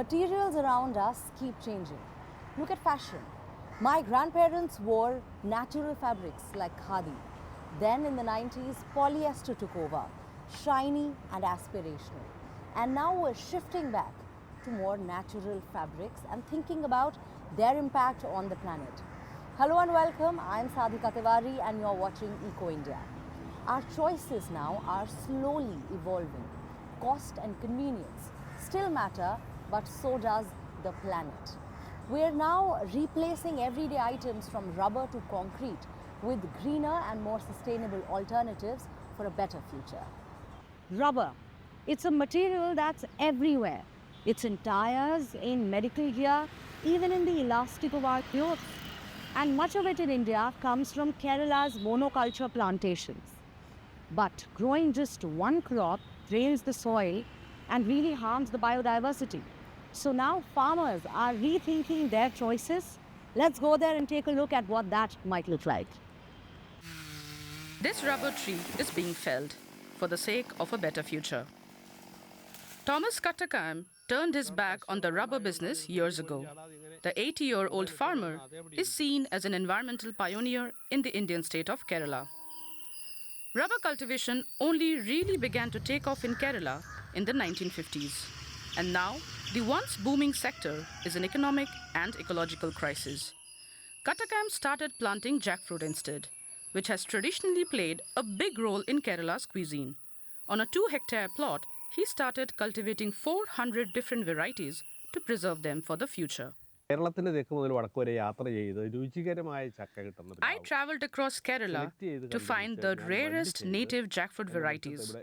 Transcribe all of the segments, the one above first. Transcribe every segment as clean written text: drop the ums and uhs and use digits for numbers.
Materials around us keep changing. Look at fashion. My grandparents wore natural fabrics like khadi. Then in the 90s, polyester took over, shiny and aspirational. And now we're shifting back to more natural fabrics and thinking about their impact on the planet. Hello and welcome. I'm Sadhika Tiwari and you're watching Eco India. Our choices now are slowly evolving. Cost and convenience still matter, but so does the planet. We are now replacing everyday items from rubber to concrete with greener and more sustainable alternatives for a better future. Rubber. It's a material that's everywhere. It's in tires, in medical gear, even in the elastic of our clothes. And much of it in India comes from Kerala's monoculture plantations. But growing just one crop drains the soil and really harms the biodiversity. So now farmers are rethinking their choices. Let's go there and take a look at what that might look like. This rubber tree is being felled for the sake of a better future. Thomas Kattakam turned his back on the rubber business years ago. The 80-year-old farmer is seen as an environmental pioneer in the Indian state of Kerala. Rubber cultivation only really began to take off in Kerala in the 1950s. And now, the once booming sector is in economic and ecological crisis. Kattakam started planting jackfruit instead, which has traditionally played a big role in Kerala's cuisine. On a 2-hectare plot, he started cultivating 400 different varieties to preserve them for the future. I travelled across Kerala to find the rarest native jackfruit varieties,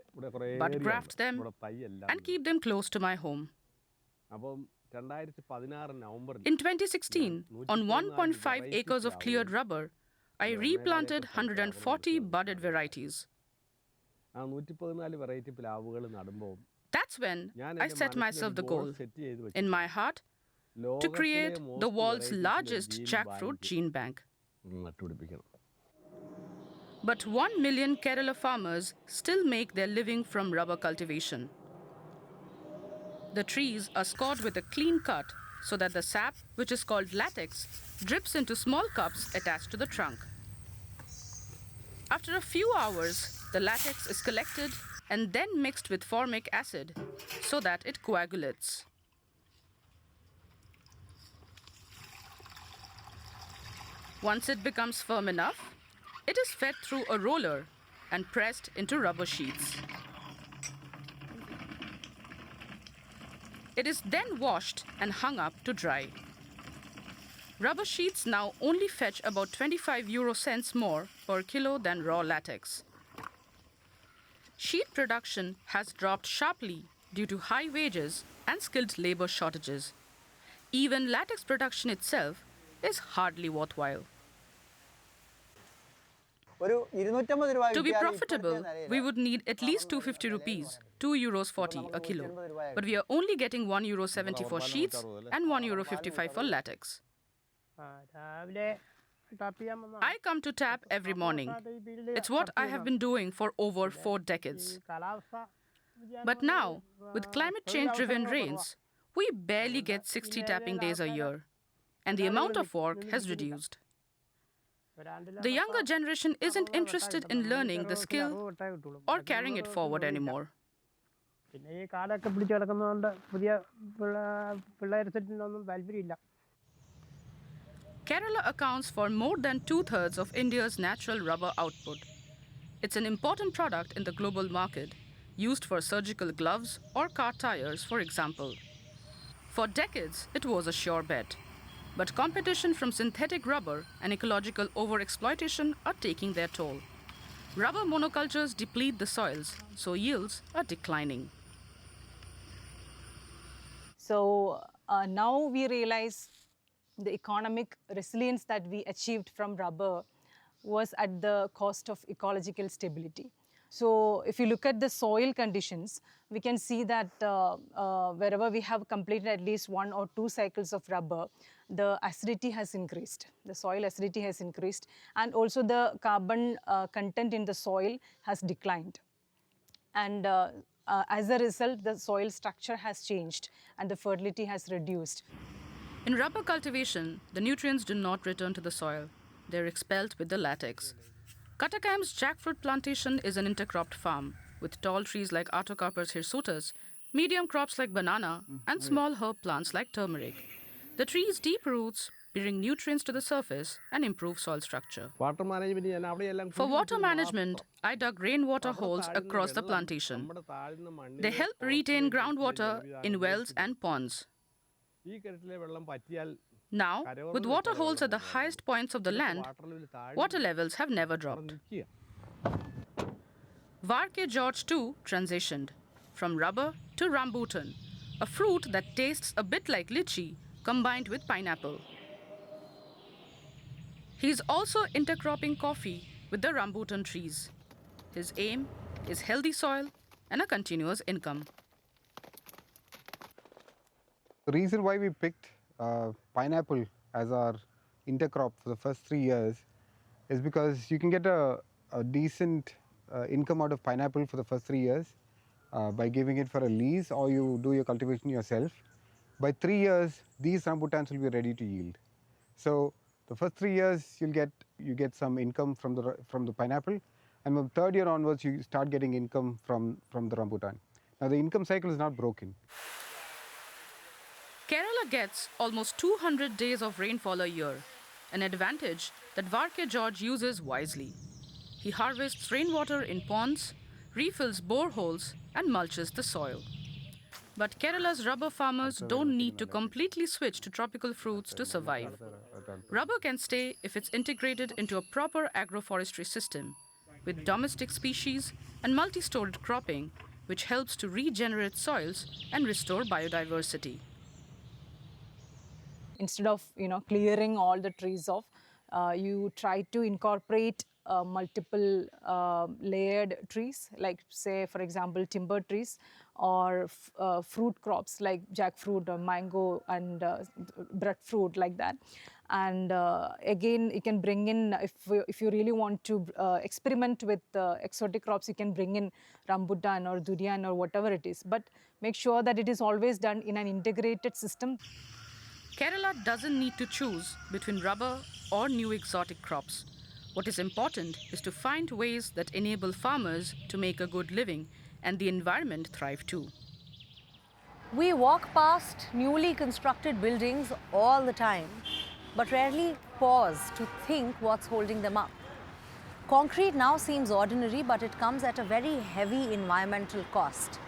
but graft them and keep them close to my home. In 2016, on 1.5 acres of cleared rubber, I replanted 140 budded varieties. That's when I set myself the goal, in my heart, to create the world's largest jackfruit gene bank. But 1 million Kerala farmers still make their living from rubber cultivation. The trees are scored with a clean cut so that the sap, which is called latex, drips into small cups attached to the trunk. After a few hours, the latex is collected and then mixed with formic acid so that it coagulates. Once it becomes firm enough, it is fed through a roller and pressed into rubber sheets. It is then washed and hung up to dry. Rubber sheets now only fetch about 25 euro cents more per kilo than raw latex. Sheet production has dropped sharply due to high wages and skilled labor shortages. Even latex production itself is hardly worthwhile. To be profitable, we would need at least 250 rupees, €2.40 a kilo. But we are only getting €1.70 for sheets and €1.55 for latex. I come to tap every morning. It's what I have been doing for over 4 decades. But now, with climate change-driven rains, we barely get 60 tapping days a year. And the amount of work has reduced. The younger generation isn't interested in learning the skill or carrying it forward anymore. Kerala accounts for more than 2/3 of India's natural rubber output. It's an important product in the global market, used for surgical gloves or car tires, for example. For decades, it was a sure bet. But competition from synthetic rubber and ecological overexploitation are taking their toll. Rubber monocultures deplete the soils, so yields are declining. So now we realize the economic resilience that we achieved from rubber was at the cost of ecological stability. So if you look at the soil conditions, we can see that wherever we have completed at least 1 or 2 cycles of rubber, the acidity has increased. The soil acidity has increased, and also the carbon content in the soil has declined. And as a result, the soil structure has changed and the fertility has reduced. In rubber cultivation, the nutrients do not return to the soil. They're expelled with the latex. Katakam's jackfruit plantation is an intercropped farm with tall trees like Artocarpus hirsutus, medium crops like banana, and small herb plants like turmeric. The tree's deep roots bring nutrients to the surface and improve soil structure. For water management, I dug rainwater holes across the plantation. They help retain groundwater in wells and ponds. Now, with water holes at the highest points of the land, water levels have never dropped. Varke George too transitioned from rubber to rambutan, a fruit that tastes a bit like lychee combined with pineapple. He's also intercropping coffee with the rambutan trees. His aim is healthy soil and a continuous income. The reason why we picked pineapple as our intercrop for the first 3 years is because you can get a decent income out of pineapple for the first 3 years by giving it for a lease, or you do your cultivation yourself. By 3 years, these rambutans will be ready to yield. So the first 3 years you get some income from the pineapple, and from the third year onwards you start getting income from the rambutan. Now the income cycle is not broken. Kerala gets almost 200 days of rainfall a year, an advantage that Varke George uses wisely. He harvests rainwater in ponds, refills boreholes, and mulches the soil. But Kerala's rubber farmers don't need to completely switch to tropical fruits to survive. Rubber can stay if it's integrated into a proper agroforestry system, with domestic species and multi-stored cropping, which helps to regenerate soils and restore biodiversity. Instead of clearing all the trees off, you try to incorporate multiple layered trees, like say for example timber trees, or fruit crops like jackfruit or mango and breadfruit, like that. And again, you can bring in, if you really want to experiment with exotic crops, you can bring in rambutan or durian or whatever it is, but make sure that it is always done in an integrated system. Kerala doesn't need to choose between rubber or new exotic crops. What is important is to find ways that enable farmers to make a good living and the environment thrive too. We walk past newly constructed buildings all the time, but rarely pause to think what's holding them up. Concrete now seems ordinary, but it comes at a very heavy environmental cost.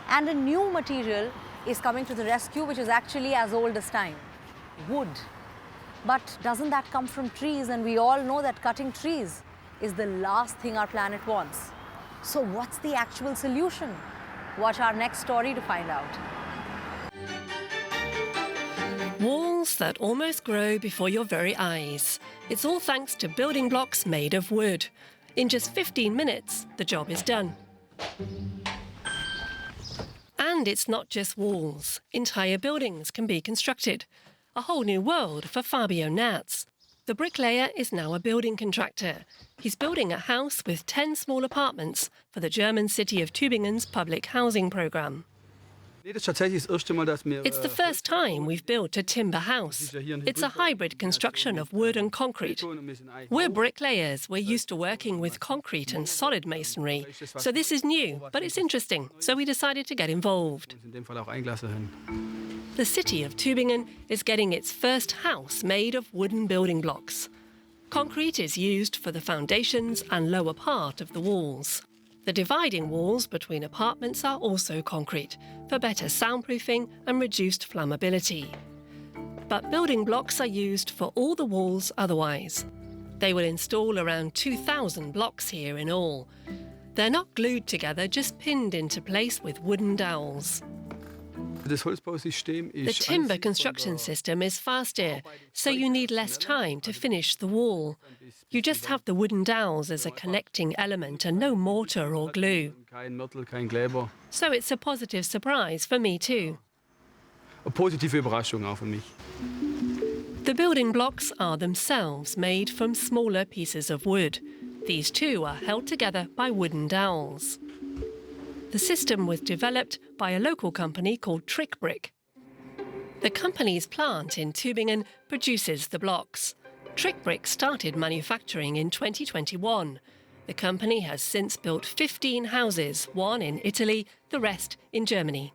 And a new material is coming to the rescue, which is actually as old as time: wood. But doesn't that come from trees? And we all know that cutting trees is the last thing our planet wants. So what's the actual solution? Watch our next story to find out. Walls that almost grow before your very eyes. It's all thanks to building blocks made of wood. In just 15 minutes, the job is done. And it's not just walls. Entire buildings can be constructed. A whole new world for Fabio Nats. The bricklayer is now a building contractor. He's building a house with 10 small apartments for the German city of Tübingen's public housing programme. It's the first time we've built a timber house. It's a hybrid construction of wood and concrete. We're bricklayers. We're used to working with concrete and solid masonry. So this is new, but it's interesting. So we decided to get involved. The city of Tübingen is getting its first house made of wooden building blocks. Concrete is used for the foundations and lower part of the walls. The dividing walls between apartments are also concrete for better soundproofing and reduced flammability. But building blocks are used for all the walls otherwise. They will install around 2,000 blocks here in all. They're not glued together, just pinned into place with wooden dowels. The timber construction system is faster, so you need less time to finish the wall. You just have the wooden dowels as a connecting element and no mortar or glue. So it's a positive surprise for me too. The building blocks are themselves made from smaller pieces of wood. These too are held together by wooden dowels. The system was developed by a local company called Trickbrick. The company's plant in Tübingen produces the blocks. Trickbrick started manufacturing in 2021. The company has since built 15 houses, one in Italy, the rest in Germany.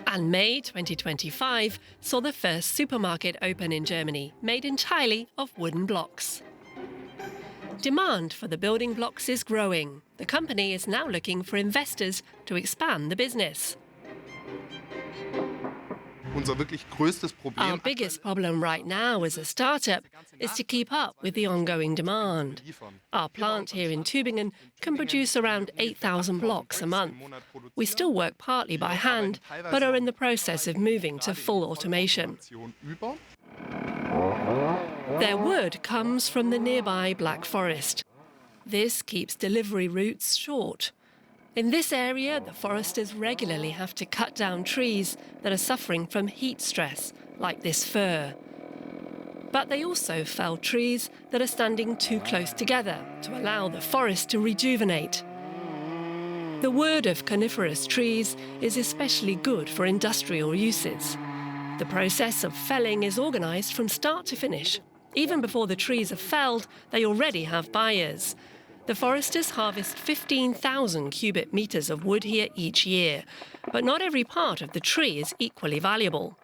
And May 2025 saw the first supermarket open in Germany, made entirely of wooden blocks. Demand for the building blocks is growing. The company is now looking for investors to expand the business. Our biggest problem right now as a startup is to keep up with the ongoing demand. Our plant here in Tübingen can produce around 8,000 blocks a month. We still work partly by hand, but are in the process of moving to full automation. Their wood comes from the nearby Black Forest. This keeps delivery routes short. In this area, the foresters regularly have to cut down trees that are suffering from heat stress, like this fir. But they also fell trees that are standing too close together to allow the forest to rejuvenate. The wood of coniferous trees is especially good for industrial uses. The process of felling is organised from start to finish. Even before the trees are felled, they already have buyers. The foresters harvest 15,000 cubic metres of wood here each year, but not every part of the tree is equally valuable.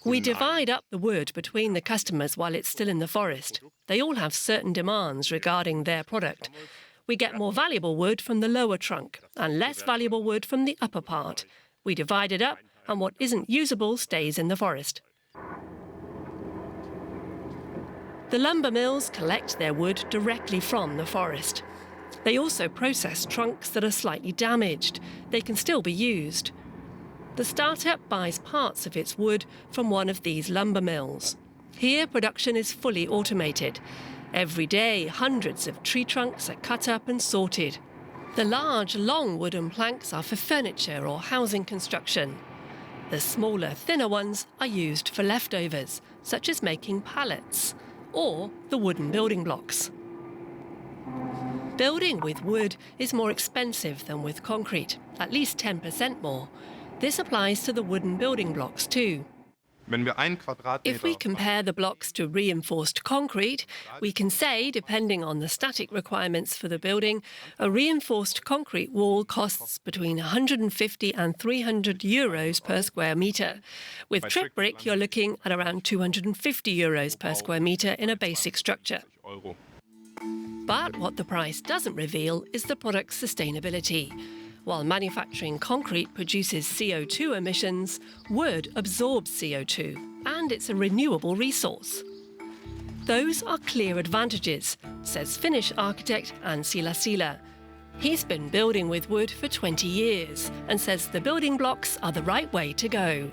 We divide up the wood between the customers while it's still in the forest. They all have certain demands regarding their product. We get more valuable wood from the lower trunk and less valuable wood from the upper part. We divide it up, and what isn't usable stays in the forest. The lumber mills collect their wood directly from the forest. They also process trunks that are slightly damaged. They can still be used. The startup buys parts of its wood from one of these lumber mills. Here, production is fully automated. Every day, hundreds of tree trunks are cut up and sorted. The large, long wooden planks are for furniture or housing construction. The smaller, thinner ones are used for leftovers, such as making pallets, or the wooden building blocks. Building with wood is more expensive than with concrete, at least 10% more. This applies to the wooden building blocks too. If we compare the blocks to reinforced concrete, we can say, depending on the static requirements for the building, a reinforced concrete wall costs between 150 and 300 euros per square metre. With Trickbrick, you're looking at around 250 euros per square metre in a basic structure. But what the price doesn't reveal is the product's sustainability. While manufacturing concrete produces CO2 emissions, wood absorbs CO2, and it's a renewable resource. Those are clear advantages, says Finnish architect Anssi Lasila. He's been building with wood for 20 years and says the building blocks are the right way to go.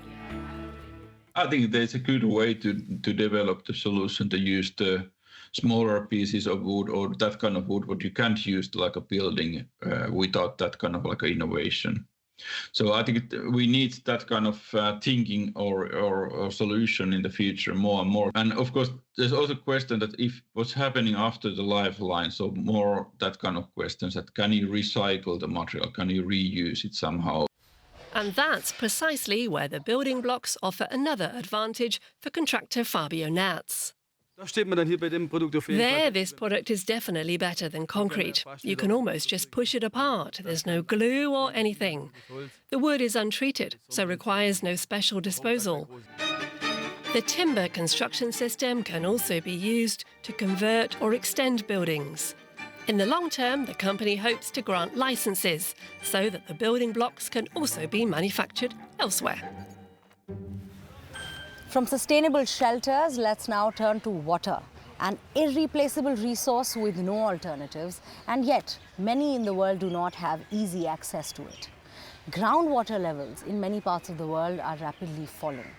I think there's a good way to develop the solution to use the smaller pieces of wood or that kind of wood what you can't use to like a building without that kind of like a innovation. So I think we need that kind of thinking or solution in the future more and more. And of course, there's also a question that if what's happening after the lifeline, so more that kind of questions that can you recycle the material, can you reuse it somehow? And that's precisely where the building blocks offer another advantage for contractor Fabio Natz. There, this product is definitely better than concrete. You can almost just push it apart. There's no glue or anything. The wood is untreated, so requires no special disposal. The timber construction system can also be used to convert or extend buildings. In the long term, the company hopes to grant licenses so that the building blocks can also be manufactured elsewhere. From sustainable shelters, let's now turn to water, an irreplaceable resource with no alternatives, and yet many in the world do not have easy access to it. Groundwater levels in many parts of the world are rapidly falling.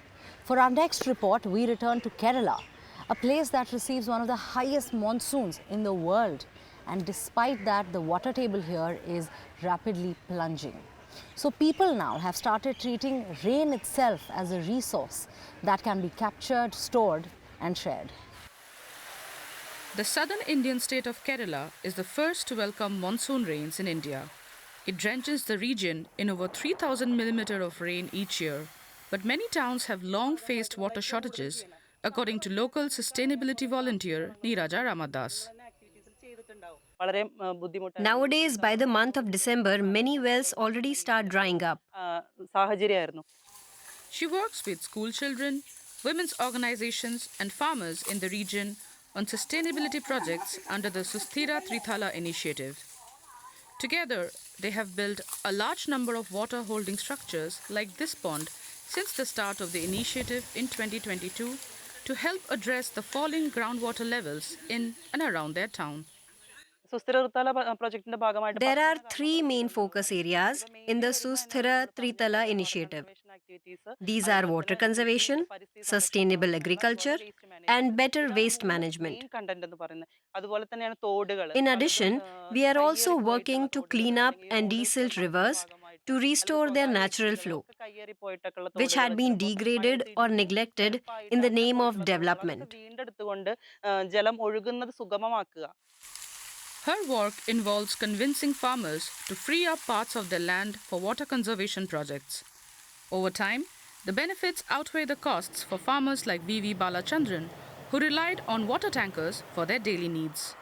For our next report, we return to Kerala, a place that receives one of the highest monsoons in the world. And despite that, the water table here is rapidly plunging. So people now have started treating rain itself as a resource that can be captured, stored and shared. The southern Indian state of Kerala is the first to welcome monsoon rains in India. It drenches the region in over 3,000 millimeters of rain each year. But many towns have long faced water shortages, according to local sustainability volunteer Neeraja Ramadas. Nowadays, by the month of December, many wells already start drying up. She works with school children, women's organizations, and farmers in the region on sustainability projects under the Sustira Trithala initiative. Together, they have built a large number of water holding structures like this pond since the start of the initiative in 2022 to help address the falling groundwater levels in and around their town. There are three main focus areas in the Susthira Tritala initiative. These are water conservation, sustainable agriculture, and better waste management. In addition, we are also working to clean up and desilt rivers to restore their natural flow, which had been degraded or neglected in the name of development. Her work involves convincing farmers to free up parts of their land for water conservation projects. Over time, the benefits outweigh the costs for farmers like V.V. Balachandran, who relied on water tankers for their daily needs.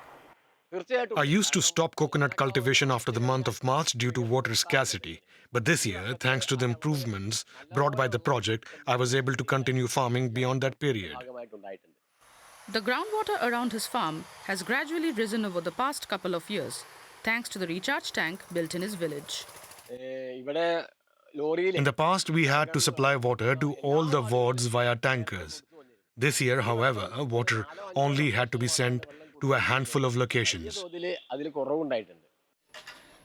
I used to stop coconut cultivation after the month of March due to water scarcity. But this year, thanks to the improvements brought by the project, I was able to continue farming beyond that period. The groundwater around his farm has gradually risen over the past couple of years, thanks to the recharge tank built in his village. In the past, we had to supply water to all the wards via tankers. This year, however, water only had to be sent to a handful of locations.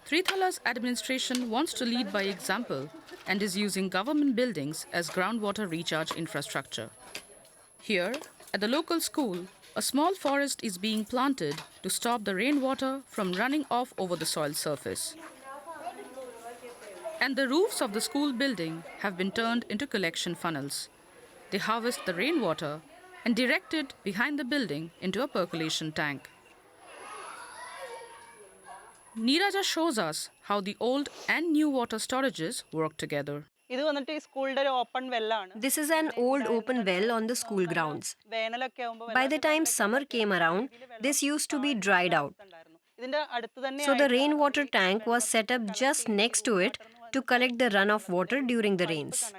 Trithala's administration wants to lead by example and is using government buildings as groundwater recharge infrastructure. Here, at the local school, a small forest is being planted to stop the rainwater from running off over the soil surface. And the roofs of the school building have been turned into collection funnels. They harvest the rainwater and direct it behind the building into a percolation tank. Neeraja shows us how the old and new water storages work together. This is an old open well on the school grounds. By the time summer came around, this used to be dried out. So the rainwater tank was set up just next to it to collect the runoff water during the rains.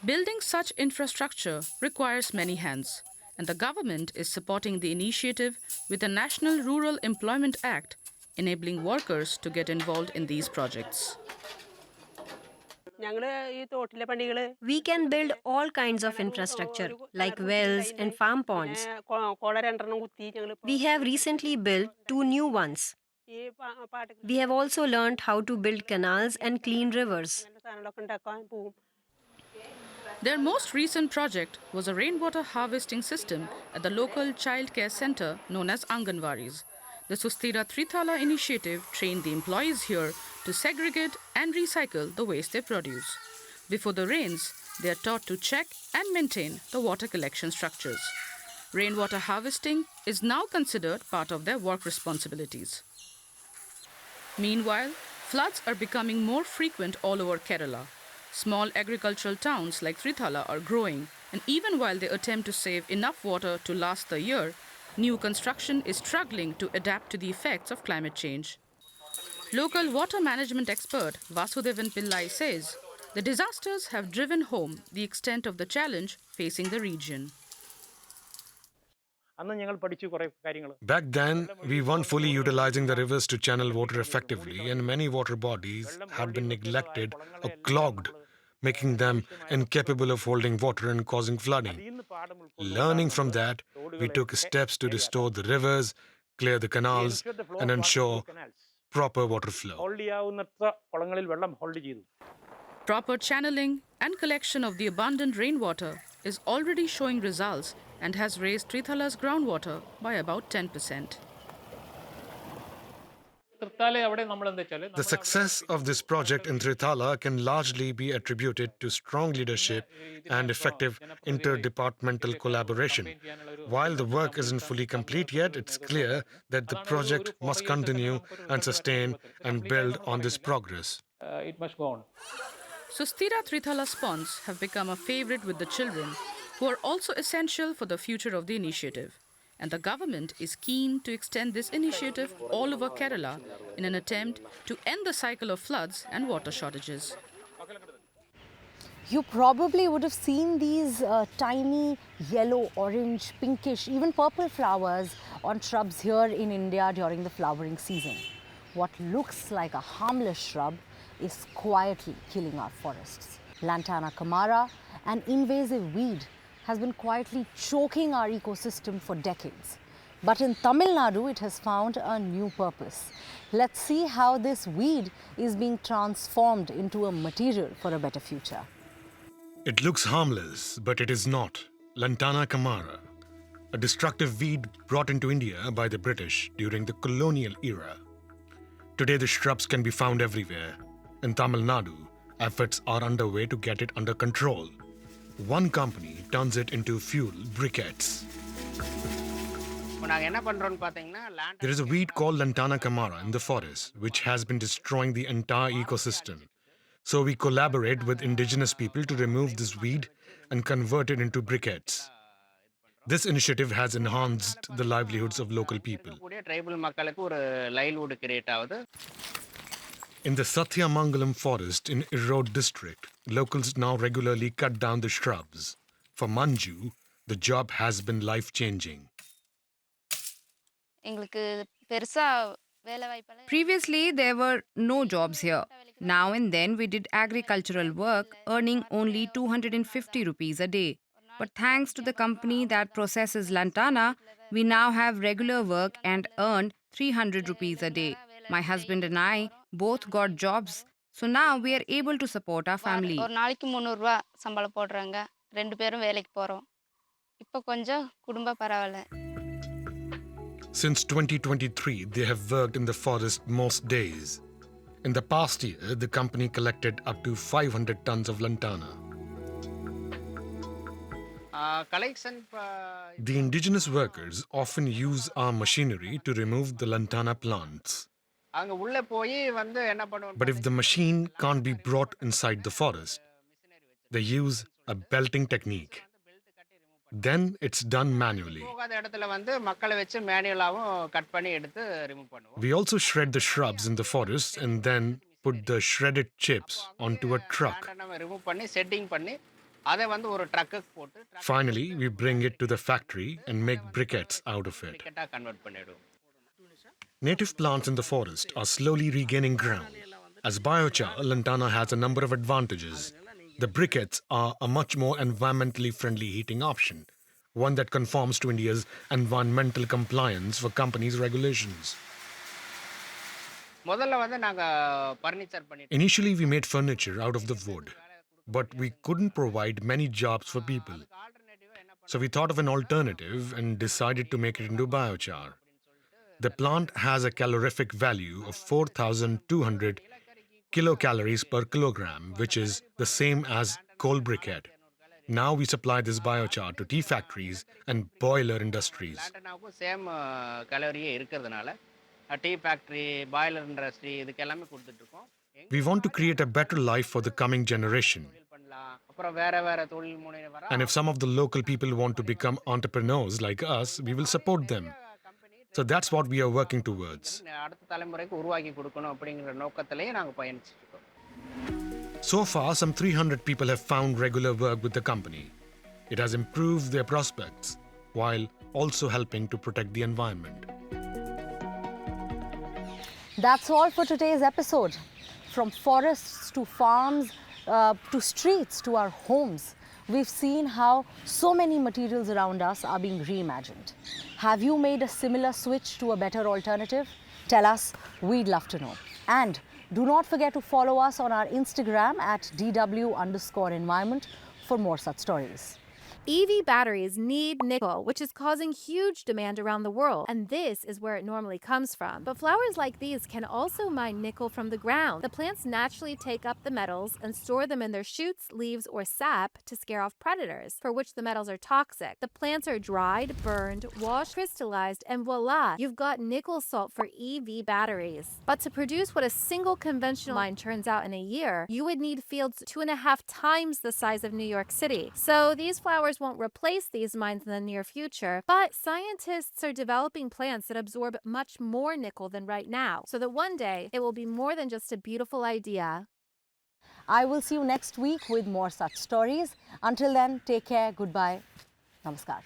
Building such infrastructure requires many hands, and the government is supporting the initiative with the National Rural Employment Act, enabling workers to get involved in these projects. We can build all kinds of infrastructure, like wells and farm ponds. We have recently built 2 new ones. We have also learned how to build canals and clean rivers. Their most recent project was a rainwater harvesting system at the local childcare center known as Anganwaris. The Sustira Trithala initiative trained the employees here to segregate and recycle the waste they produce. Before the rains, they are taught to check and maintain the water collection structures. Rainwater harvesting is now considered part of their work responsibilities. Meanwhile, floods are becoming more frequent all over Kerala. Small agricultural towns like Trithala are growing, and even while they attempt to save enough water to last the year, new construction is struggling to adapt to the effects of climate change. Local water management expert Vasudevan Pillai says the disasters have driven home the extent of the challenge facing the region. Back then, we weren't fully utilizing the rivers to channel water effectively, and many water bodies had been neglected or clogged, making them incapable of holding water and causing flooding. Learning from that, we took steps to restore the rivers, clear the canals, and ensure proper water flow. Proper channeling and collection of the abundant rainwater is already showing results and has raised Trithala's groundwater by about 10%. The success of this project in Trithala can largely be attributed to strong leadership and effective interdepartmental collaboration. While the work isn't fully complete yet, it's clear that the project must continue and sustain and build on this progress. Sustira Trithala ponds have become a favorite with the children, who are also essential for the future of the initiative. And the government is keen to extend this initiative all over Kerala in an attempt to end the cycle of floods and water shortages. You probably would have seen these tiny yellow, orange, pinkish, even purple flowers on shrubs here in India during the flowering season. What looks like a harmless shrub is quietly killing our forests. Lantana camara, an invasive weed, has been quietly choking our ecosystem for decades. But in Tamil Nadu, it has found a new purpose. Let's see how this weed is being transformed into a material for a better future. It looks harmless, but it is not. Lantana camara, a destructive weed brought into India by the British during the colonial era. Today, the shrubs can be found everywhere. In Tamil Nadu, efforts are underway to get it under control. One company turns it into fuel briquettes. There is a weed called Lantana camara in the forest, which has been destroying the entire ecosystem. So we collaborate with indigenous people to remove this weed and convert it into briquettes. This initiative has enhanced the livelihoods of local people. In the Satyamangalam forest in Erode district, locals now regularly cut down the shrubs. For Manju, the job has been life-changing. Previously, there were no jobs here. Now and then, we did agricultural work, earning only 250 rupees a day. But thanks to the company that processes lantana, we now have regular work and earn 300 rupees a day. My husband and I both got jobs, so now we are able to support our family. Since 2023, they have worked in the forest most days. In the past year, the company collected up to 500 tons of lantana. The indigenous workers often use our machinery to remove the lantana plants. But if the machine can't be brought inside the forest, they use a belting technique. Then it's done manually. We also shred the shrubs in the forest and then put the shredded chips onto a truck. Finally, we bring it to the factory and make briquettes out of it. Native plants in the forest are slowly regaining ground. As biochar, lantana has a number of advantages. The briquettes are a much more environmentally friendly heating option, one that conforms to India's environmental compliance for companies' regulations. Initially, we made furniture out of the wood, but we couldn't provide many jobs for people. So we thought of an alternative and decided to make it into biochar. The plant has a calorific value of 4,200 kilocalories per kilogram, which is the same as coal briquette. Now we supply this biochar to tea factories and boiler industries. We want to create a better life for the coming generation. And if some of the local people want to become entrepreneurs like us, we will support them. So that's what we are working towards. So far, some 300 people have found regular work with the company. It has improved their prospects while also helping to protect the environment. That's all for today's episode. From forests to farms to streets to our homes, we've seen how so many materials around us are being reimagined. Have you made a similar switch to a better alternative? Tell us, we'd love to know. And do not forget to follow us on our Instagram at @DW_environment for more such stories. EV batteries need nickel, which is causing huge demand around the world, and this is where it normally comes from. But flowers like these can also mine nickel from the ground. The plants naturally take up the metals and store them in their shoots, leaves, or sap to scare off predators, for which the metals are toxic. The plants are dried, burned, washed, crystallized, and voila, you've got nickel salt for EV batteries. But to produce what a single conventional mine turns out in a year, you would need fields 2.5 times the size of New York City. So these flowers won't replace these mines in the near future, but scientists are developing plants that absorb much more nickel than right now, so that one day it will be more than just a beautiful idea. I will see you next week with more such stories. Until then, take care, goodbye, namaskar.